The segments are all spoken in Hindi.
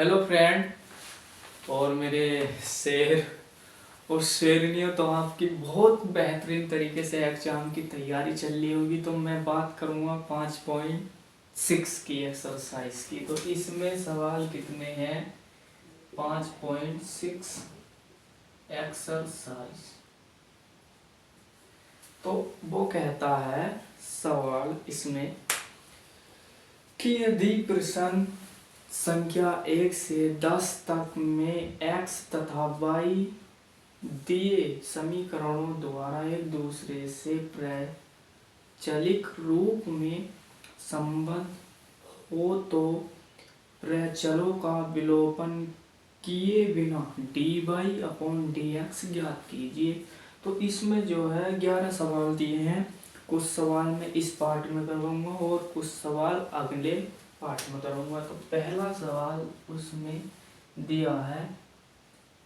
हेलो फ्रेंड और मेरे शेर और शेरनियों, तो आपकी बहुत बेहतरीन तरीके से एग्जाम की तैयारी चल रही होगी। तो मैं बात करूँगा 5.6 की एक्सरसाइज की। तो इसमें सवाल कितने हैं? 5.6 एक्सरसाइज। तो वो कहता है सवाल इसमें कि यदि प्रश्न संख्या 1 से 10 तक में x तथा y दिए समीकरणों द्वारा एक दूसरे से प्रचलित रूप में संबद्ध हो तो प्रचलों का विलोपन किए बिना dy/dx ज्ञात कीजिए। तो इसमें जो है 11 सवाल दिए हैं। कुछ सवाल मैं इस पार्ट में करवाऊंगा और कुछ सवाल अगले पार्ट में करूँगा। तो पहला सवाल उसमें दिया है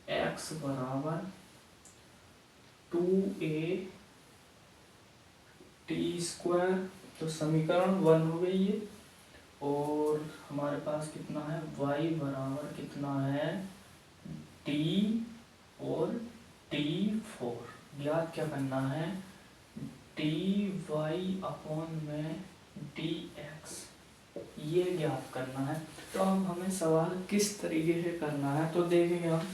x बराबर 2a t²। तो समीकरण 1 हो गई है। और हमारे पास कितना है? y बराबर कितना है? t और t4 ज्ञात क्या करना है? dy/dx ये ज्ञात करना है। तो अब हमें सवाल किस तरीके से करना है तो देखेंगे हम।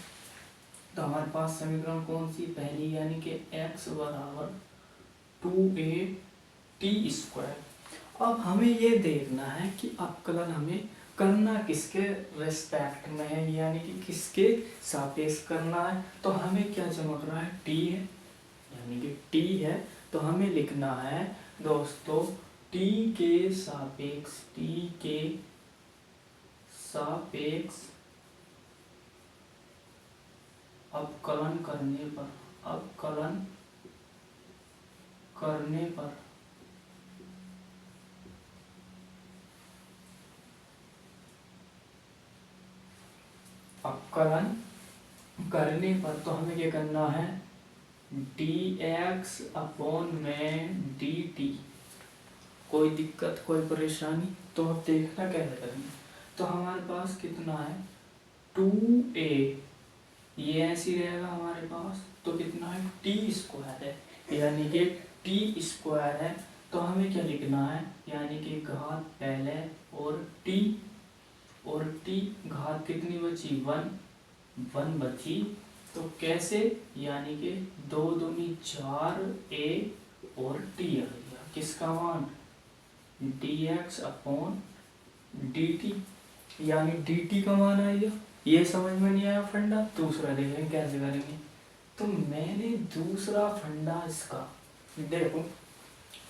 तो हमारे पास समीकरण कौन सी पहली, यानी कि x बराबर 2a t²। अब हमें ये देखना है कि अवकलन हमें करना किसके रेस्पेक्ट में है, यानी कि किसके सापेक्ष करना है। तो हमें क्या चमक रहा है? t है, यानी कि t है। तो हमें लिखना है दोस्तों t के सापेक्ष अवकलन करने पर तो हमें क्या करना है? dx अपॉन में dt। कोई दिक्कत कोई परेशानी? तो अब देखना कैसे करेंगे। तो हमारे पास कितना है? 2a, ये ऐसी रहेगा हमारे पास। तो कितना है? t² है, यानी कि t² है। तो हमें क्या लिखना है? यानी कि घात पहले और t घात कितनी बची? 1 बची। तो कैसे? यानी कि 2 दूनी 4a और t आ गया। किसका मान? dx अपॉन dt, यानी dt का मान आएगा। ये समझ में नहीं आया फंडा? दूसरा देखेंगे कैसे करेंगे। तो मैंने दूसरा फंडा इसका देखो,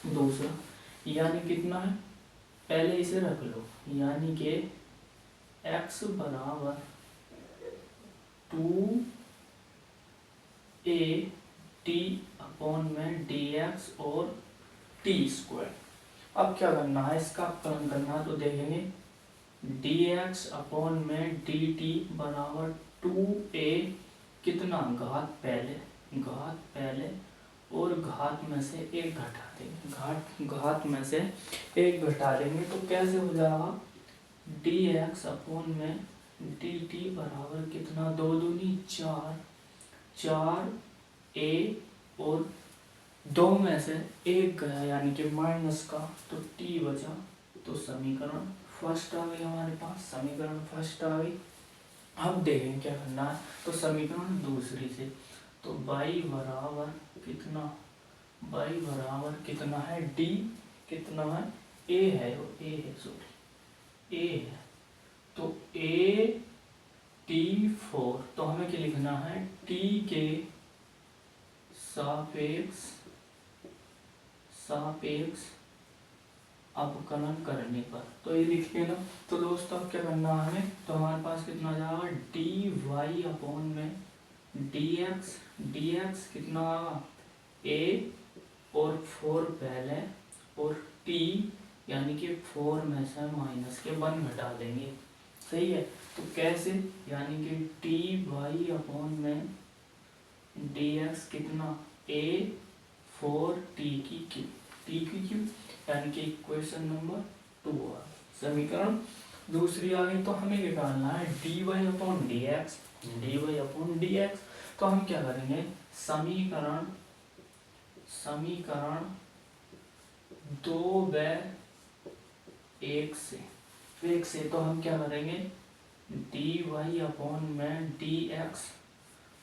दूसरा यानी कितना है? पहले इसे रख लो, यानी कि x बराबर 2a t अपॉन में dx और t²। अब क्या करना है? इसका अपकलन करना है। तो देखेंगे dx अपॉन में dt बराबर 2a कितना? घात पहले और घात में से एक घटा देंगे। घात में से एक घटा देंगे तो कैसे हो जाएगा? dx अपॉन में dt बराबर कितना? 2 दूनी 4a और 2 में से एक गया, यानी कि माइनस का, तो t बचा। तो समीकरण फर्स्ट आ गई हमारे पास, समीकरण फर्स्ट आ गई। अब देखें क्या करना है। तो समीकरण दूसरी से, तो y बराबर कितना? y बराबर कितना है? d कितना है? a है, सॉरी a है। तो a t4। तो हमें क्या लिखना है? t के सापेक्ष अवकलन करने पर। तो ये लिख लेना। तो दोस्तों अब क्या करना है हमें? तो हमारे पास कितना जाएगा? dy अपॉन में dx कितना आएगा? a और 4 पहले और t, यानी कि 4 में से माइनस के 1 घटा देंगे। सही है। तो कैसे? यानी कि dy अपॉन में dx कितना? a 4 t की क्यू, यानी कि इक्वेशन नंबर 2 समीकरण दूसरी आ गई, तो हमें निकालना है dy upon D x. dy upon D x, तो हम क्या करेंगे, समीकरण दो व एक से तो हम क्या करेंगे, dy अपॉन में डी एक्स,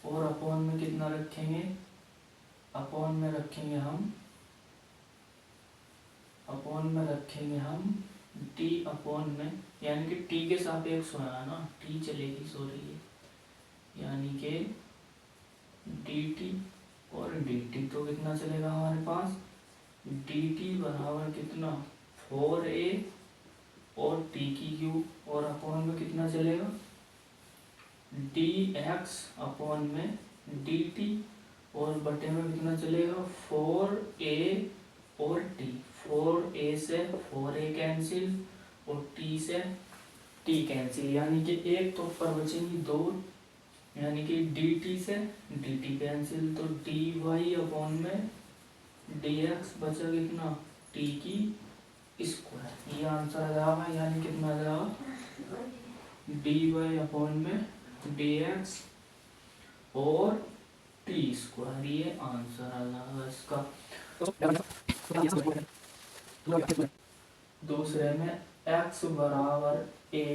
और अपॉन में कितना रखेंगे, अपॉन में रखेंगे हम टी अपॉन में, यानी कि टी के सापेक्ष हो रहा है ना, टी चलेगी, सो रही है, यानी कि dt और dt, तो कितना चलेगा हमारे पास, dt बराबर कितना 4a और t की क्यूब, और अपॉन में कितना चलेगा, dx अपॉन में dt, और बटे में कितना चलेगा 4a और t, 4a से 4a कैंसिल और t से t कैंसिल, यानी कि एक तो ऊपर बचेंगी दो, यानी कि dt से dt कैंसिल, तो dy अपॉन में dx बचा कितना t की स्क्वायर, ये आंसर आ जाएगा, यानी कितना आ जाएगा dy अपॉन में dx और t स्क्वायर, ये आंसर आ जाएगा इसका। दूसरे में x बराबर a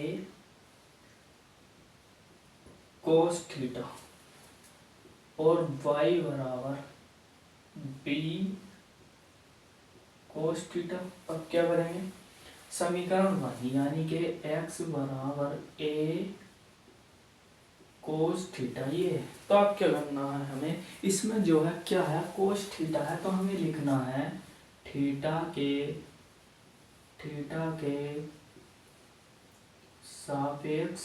कोस थीटा और y बराबर b कोस थीटा। अब क्या करेंगे, समीकरण 1, यानी कि x बराबर a कोस थीटा, ये है, तो अब क्या करना है हमें, इसमें जो है क्या है, कोस थीटा है, तो हमें लिखना है थीटा के सापेक्ष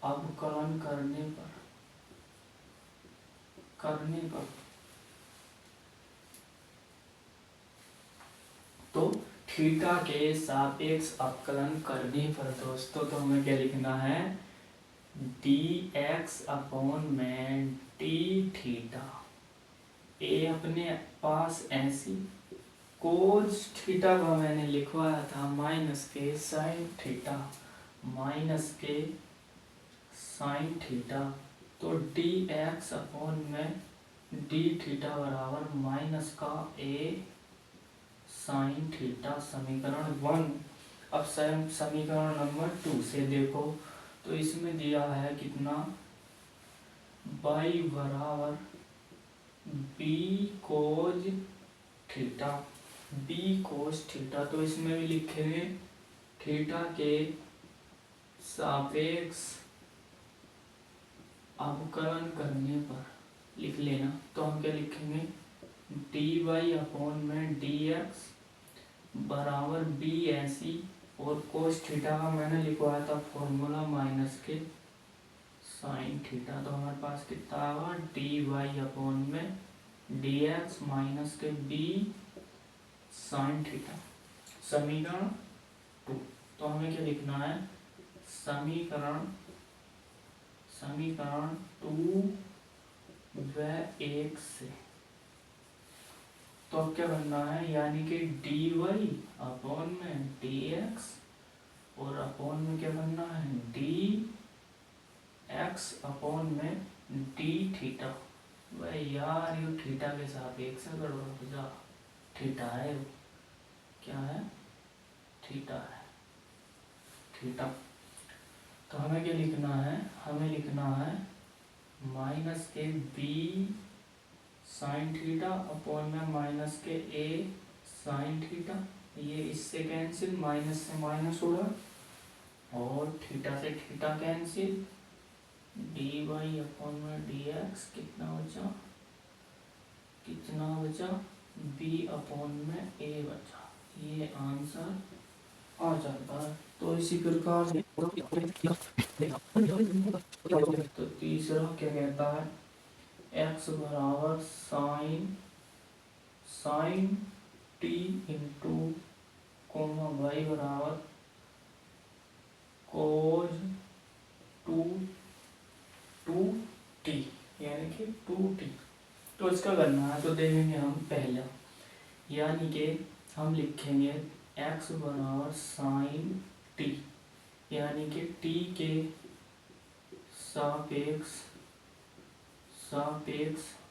अवकलन करने पर तो थीटा के सापेक्ष अवकलन करने पर दोस्तों, तो हमें क्या लिखना है, dx अपॉन में डी थीटा, ए अपने पास ऐसी, कोस थीटा का मैंने लिखवाया था माइनस के साइन थीटा, तो dx अपॉन में डी थीटा बराबर माइनस का a साइन थीटा, समीकरण 1। अब समीकरण नंबर 2 से देखो, तो इसमें दिया है कितना, y बराबर b कोज थीटा, तो इसमें भी लिखेंगे थीटा के सापेक्ष अवकलन करने पर, लिख लेना, तो हम क्या लिखेंगे, dy अपॉन में dx बराबर b ऐसी, और कोस थीटा का मैंने लिखवाया था फॉर्मूला माइनस के साइन थीटा, तो हमारे पास कितना आएगा, dy अपॉन में dx माइनस के b साइन थीटा, समीकरण 2। तो हमें क्या लिखना है, समीकरण 2 व 1 से, तो अब क्या करना है, यानी कि dy अपॉन में dx, और अपॉन में क्या करना है, dx अपॉन में d थीटा, वह यार ये थीटा के सापेक्ष है, गड़बड़ जा, थीटा है, क्या है, थीटा है, थीटा, तो हमें क्या लिखना है, हमें लिखना है माइनस के b साइन थीटा अपॉन में माइनस के a साइन थीटा, ये इससे कैंसिल, माइनस से माइनस होगा, और थीटा से थीटा कैंसिल, dy अपॉन में dx कितना बचा, b अपॉन में a बचा, ये आंसर आ जाता है। तो इसी प्रकार से तो तीसरा क्या कहता है, x बराबर sine t into comma y बराबर कोज 2t, यानी कि 2t, तो इसका करना है, तो देखेंगे हम पहला, यानी कि हम लिखेंगे x बराबर साइन t टी, यानी कि टी के सापेक्ष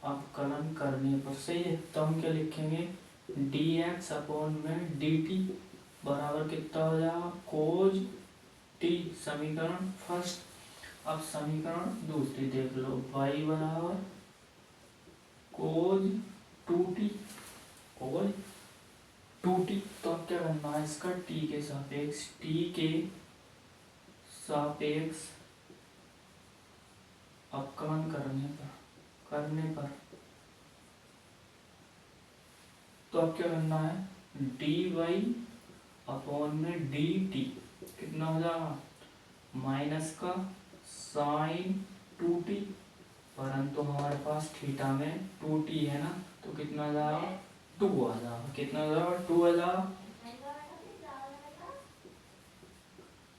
अवकलन करने पर, सही है। तो हम क्या लिखेंगे, dx अपॉन में dt बराबर कितना हो जाएगा, कोज टी, समीकरण फर्स्ट। अब समीकरण दूसरी देख लो, y बराबर कोज 2t, कोज 2t। तो अब क्या करना है, इसका t के सापेक्ष अवकलन करने पर तो अब क्या करना है, dy अपॉन में dt कितना हो जाएगा, माइनस का साइन 2t, परंतु हमारे पास थीटा में 2t है ना, तो कितना आ जाएगा, 2 आ जाएगा। कितना आ जाएगा, 2 आ जाएगा।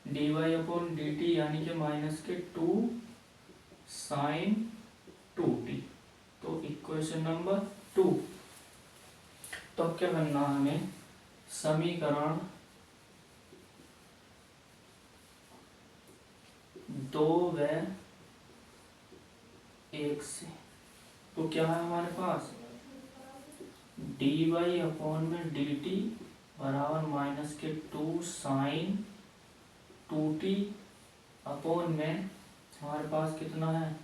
dy अपॉन dt यानी कि माइनस के 2 साइन 2t, तो इक्वेशन नंबर 2। तो अब क्या करना है हमें, समीकरण 2 व 1 से, तो क्या है हमारे पास, dy अपॉन में dt बराबर माइनस के 2 साइन 2t अपॉन में हमारे पास कितना है,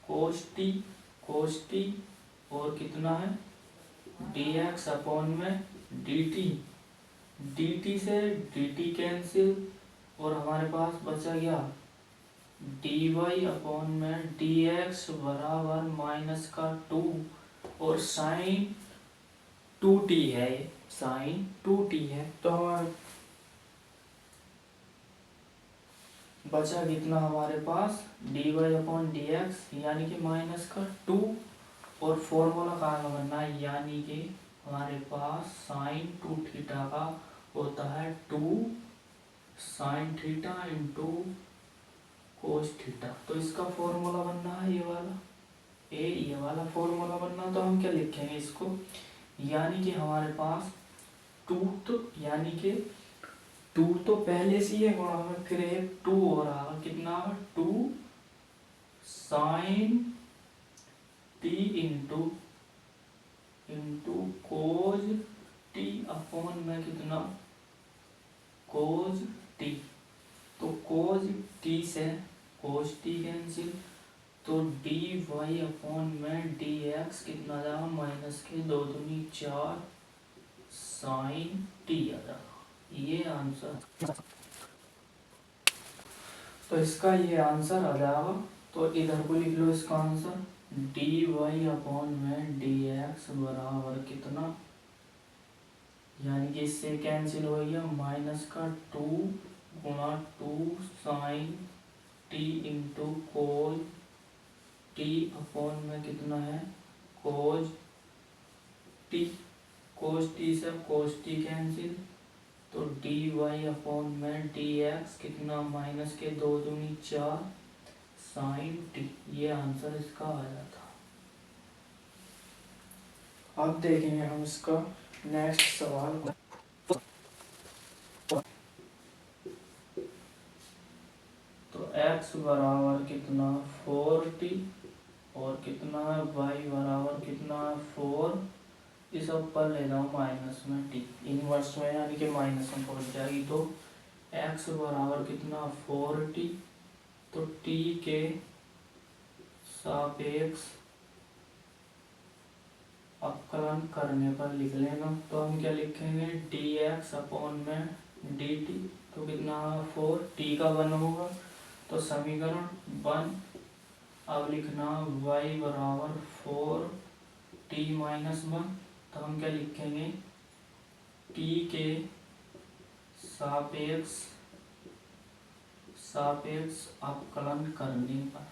कोस टी और कितना है, dx अपॉन में dt से dt कैंसिल, और हमारे पास बचा गया dy अपॉन में dx बराबर माइनस का 2 और साइन 2t है, साइन 2t है। तो हमारे बचा कितना हमारे पास, dy अपॉन dx यानी कि माइनस का 2, और फॉर्मूला कहाँ बनना है, यानी कि हमारे पास साइन 2 थीटा का होता है 2 sine theta into cos theta. तो इसका फॉर्मूला बनना है ये वाला फॉर्मूला बनना। तो हम क्या लिखेंगे इसको, यानी कि हमारे पास 2 तो यानी कि 2 तो पहले से ही है गुणा में, फिर एक 2 हो रहा, कितना 2 साइन टी इंटू कोज टी अपॉन में कितना, कोज टी। तो कोज टी से कोज टी कैंसिल, तो डी वाई अपॉन में डी एक्स कितना आ जाएगा, माइनस के 2 दूनी 4 साइन टी आ जाएगा। ये आंसर, तो इसका ये आंसर आ जाएगा। तो इधर को लिख लो इसका आंसर, डी वाई अपॉन में डी एक्स बराबर कितना, यानी कि इससे कैंसिल हो गया माइनस का 2 गुणा 2 साइन टी इंटू कोज टी अपॉन में कितना है, कोज टी से कोज टी कैंसिल, तो डी वाई अपॉन में डी एक्स कितना, माइनस के 2 दूनी 4 साइन टी। ये आंसर इसका आया था। अब देखेंगे हम इसका नेक्स्ट सवाल। तो x बराबर कितना 4t और कितना है y बराबर कितना 4, इस ऊपर ले जाओ माइनस में t, इनवर्स में यानी कि माइनस में पहुंच जाएगी। तो x बराबर कितना 4t, तो t के सापेक्ष अवकलन करने पर लिख लेना। तो हम क्या लिखेंगे, dx अपॉन में dt, तो कितना 4, t का 1 होगा, तो समीकरण 1। अब लिखना y बराबर 4t माइनस 1, तो हम क्या लिखेंगे, t के सापेक्ष अवकलन करने पर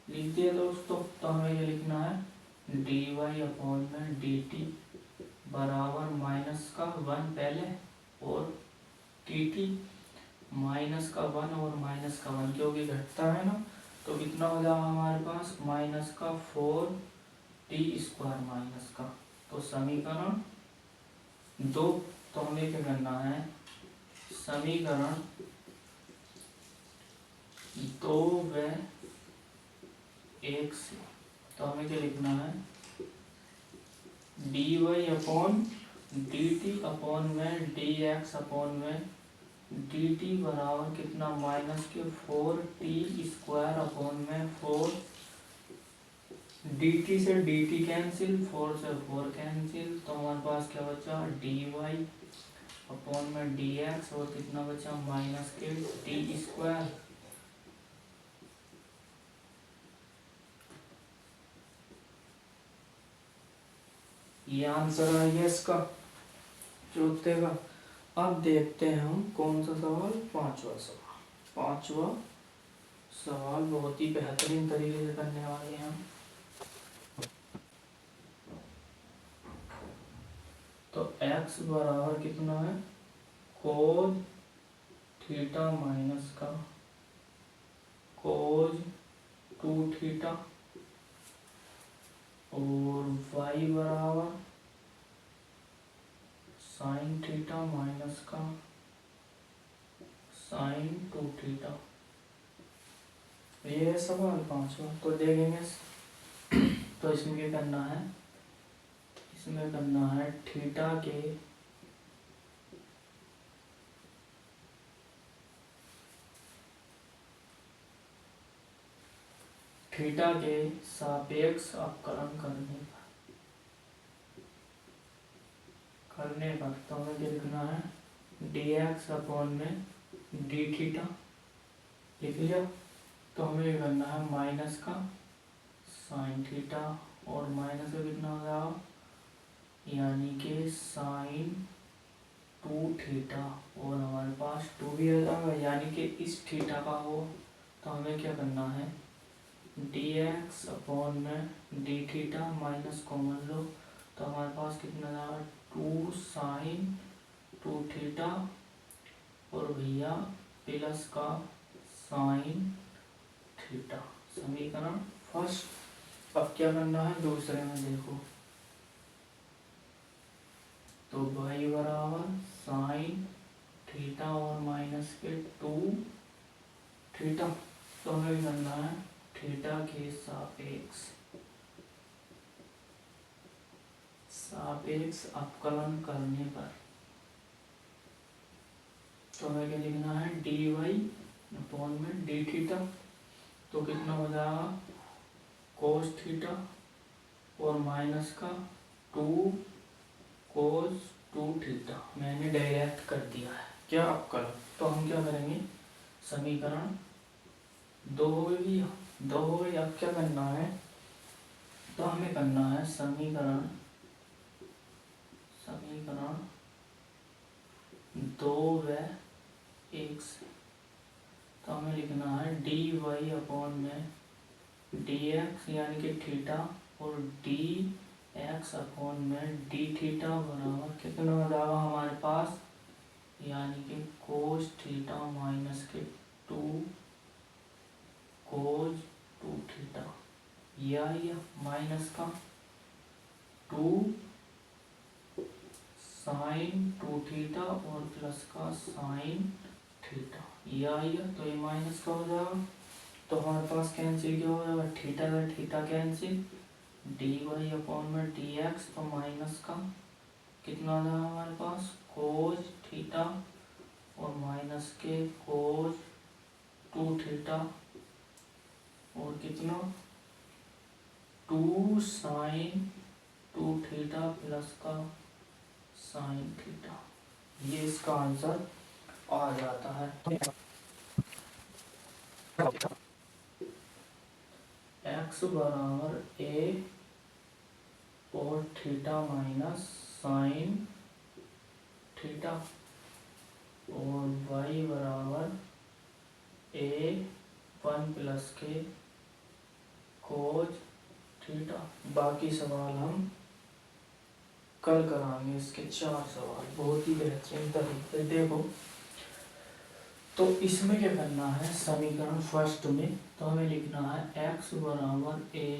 लिख दिया दोस्तों। तो हमें ये लिखना है dy अपॉन में dt बराबर माइनस का 1 पहले और dt माइनस का 1 और माइनस का 1, क्योंकि घटता है ना, तो कितना हो जाएगा हमारे पास, माइनस का 4t स्क्वायर माइनस का। तो समीकरण 2 तो हमें क्या करना है, समीकरण 2 व 1 से, तो हमें क्या लिखना है, dy अपॉन dt अपॉन में dx अपॉन में dt बराबर कितना, माइनस के 4t² अपॉन में 4 dt से dt कैंसिल, 4 से 4 कैंसिल, तो हमारे पास क्या बचा, dy अपॉन में dx और कितना बचा, माइनस के t²। ये आंसर आ गया इसका चौथे का। अब देखते हैं हम कौन सा सवाल, पांचवा सवाल। पांचवा सवाल बहुत ही बेहतरीन तरीके से करने वाले हैं हम। तो x बराबर कितना है, कोज थीटा माइनस का कोज 2 थीटा, और y बराबर साइन थीटा माइनस का साइन 2 थीटा। ये है सवाल पांचवा। तो देखेंगे, तो इसमें क्या करना है, इसमें करना है थीटा के सापेक्ष अवकलन करने पर तो हमें क्या लिखना है, dx अपॉन में d थीटा लिख लिया। तो हमें करना है माइनस का साइन थीटा, और माइनस का कितना हो जाएगा, यानी कि साइन 2 थीटा, और हमारे पास 2 भी आ जाएगा, यानी कि इस थीटा का हो। तो हमें क्या करना है, dx अपॉन में d थीटा माइनस कॉमन लो, तो हमारे पास कितना जाएगा, 2 साइन 2 थीटा, और भैया प्लस का साइन थीटा। समीकरण फर्स्ट। अब क्या करना है, दूसरे में देखो, तो y बराबर साइन थीटा और माइनस के 2 थीटा, तो हमें करना है थीटा के सापेक्ष अवकलन करने पर, तो हमें क्या लिखना है, dy अपॉन में d थीटा, तो कितना हो जाएगा, कोस थीटा और माइनस का 2 कोस 2 थीटा। मैंने डायरेक्ट कर दिया है क्या अवकलन। तो हम क्या करेंगे, समीकरण 2 हो गई, 2 हो गई। अब क्या करना है, तो हमें करना है समीकरण 2 व 1 से, तो हमें लिखना है dy अपॉन में dx यानी कि थीटा, और dx अपॉन में d थीटा बराबर कितना हो जाएगा हमारे पास, यानी कि कोस थीटा माइनस के 2 कोस 2 थीटा, या माइनस का 2 साइन 2 थीटा और प्लस का साइन थीटा, या तो ये माइनस का हो जाएगा। तो हमारे पास कैंसिल क्या हो जाएगा, थीटा का थीटा कैंसिल, dy अपॉन में dx, तो माइनस का कितना आ जाएगा हमारे पास, कोस थीटा और माइनस के कोस 2 थीटा, और कितना 2 साइन 2 थीटा प्लस का साइन थीटा। ये इसका आंसर आ जाता है। x बराबर a और थीटा माइनस साइन थीटा, और y बराबर a 1 प्लस के कोज थीटा। बाकी सवाल हम कल कराएंगे, इसके 4 सवाल बहुत ही बेहतरीन तरीके। देखो, तो इसमें क्या करना है, समीकरण फर्स्ट में तो हमें लिखना है x बराबर a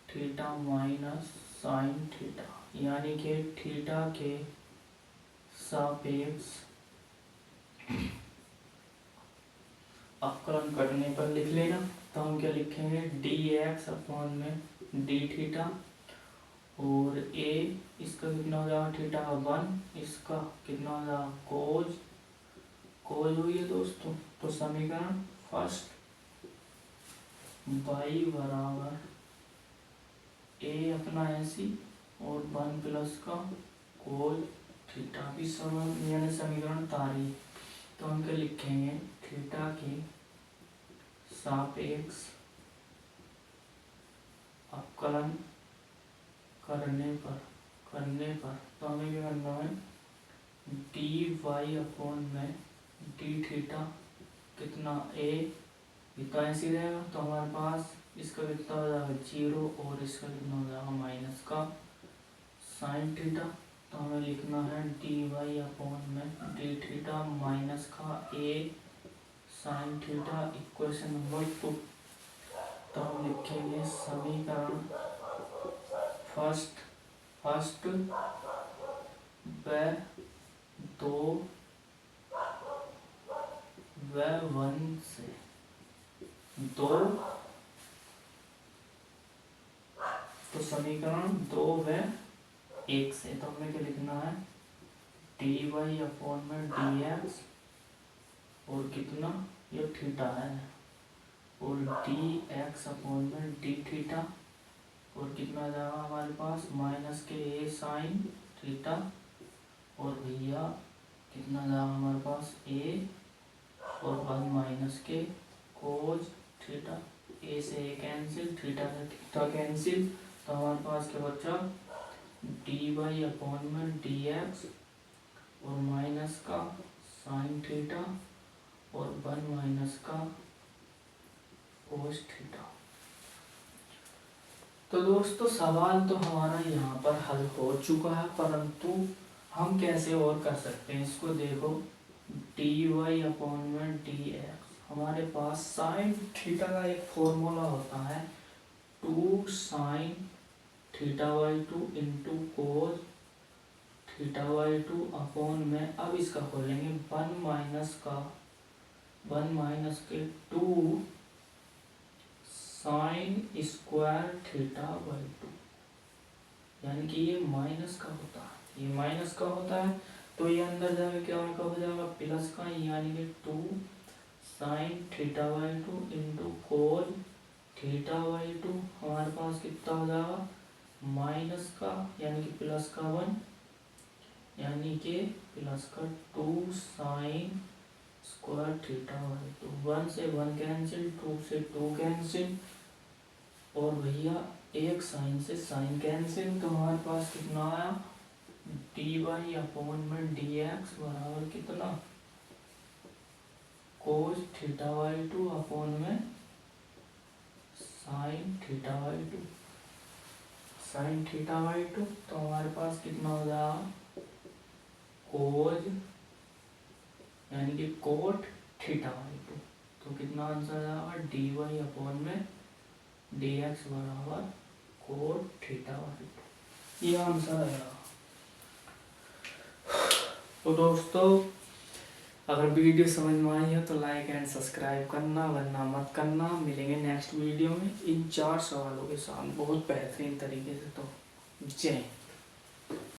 theta minus sine theta, यानी कि थीटा के सापेक्ष अवकलन करने पर लिख लेना। तो हम क्या लिखेंगे, डी एक्स अपॉन में डी थीटा और ए इसका कितना हो जाएगा थीटा 1, इसका कितना हो जाएगा कोज हुई है दोस्तों। तो समीकरण फर्स्ट y बराबर ए अपना ऐसी और 1 प्लस का कोज थीटा की यानी समीकरण तारी। तो हम क्या लिखेंगे, थीटा के सापेक्ष अवकलन करने पर तो हमें क्या करना है, डी वाई अपॉन में डी थीटा कितना ए इतना ऐसी रहेगा। तो हमारे पास इसका कितना हो जाएगा 0 और इसका कितना हो जाएगा माइनस का साइन थीटा। तो हमें लिखना है डी वाई अपॉन में डी थीटा माइनस का ए साइन थीटा इक्वेशन नंबर 2। तो हम लिखेंगे समीकरण फर्स्ट व 2 व 1 से 2। तो समीकरण 2 व 1 से तो हमें क्या लिखना है, डी वाई अपॉन में डी एक्स और कितना ये थीटा है और डी एक्स अपॉन में डी थीटा और कितना जाएगा हमारे पास माइनस के ए साइन थीटा और भैया कितना जाएगा हमारे पास ए और बाद माइनस के कोज थीटा। ए से ए कैंसिल, थीटा से थीटा कैंसिल। तो हमारे पास क्या बचा, डी वाई अपॉन में डी एक्स और माइनस का साइन थीटा और 1 माइनस का कोस थीटा। तो दोस्तों सवाल तो हमारा यहाँ पर हल हो चुका है, परंतु हम कैसे और कर सकते हैं इसको देखो। डी वाई अपॉन में डी एक्स, हमारे पास साइन थीटा का एक फॉर्मूला होता है 2 sine theta by 2 into cos theta by 2 upon में, अब इसका खोलेंगे 1 माइनस के 2 साइन स्क्वायर थीटा बाई 2, यानी कि ये माइनस का होता है, ये माइनस का होता है। तो ये अंदर जाके क्या हो जाएगा प्लस का, यानी कि 2 sine theta by 2 into cos theta by 2 हमारे पास कितना हो जाएगा माइनस का, यानी कि प्लस का 1, यानी कि प्लस का 2 साइन स्क्वायर थीटा बाई 2। 1 से 1 कैंसिल, 2 से 2 कैंसिल और भैया एक साइन से साइन कैंसिल। तो हमारे पास कितना आया, डी वाई अपॉन में डी एक्स बराबर कितना कोस थीटा बाई 2 अपॉन में sine theta by 2, sine theta by 2। तो हमारे पास कितना हो जाएगा कोज यानी कि कोट थीटा बाई 2। तो कितना आंसर आएगा, डी वाई अपॉन में डी एक्स बराबर कोट थीटा बाई 2, ये आंसर आएगा। तो दोस्तों अगर वीडियो समझ में आई है तो लाइक एंड सब्सक्राइब करना, वरना मत करना। मिलेंगे नेक्स्ट वीडियो में इन 4 सवालों के साथ बहुत बेहतरीन तरीके से। तो जय।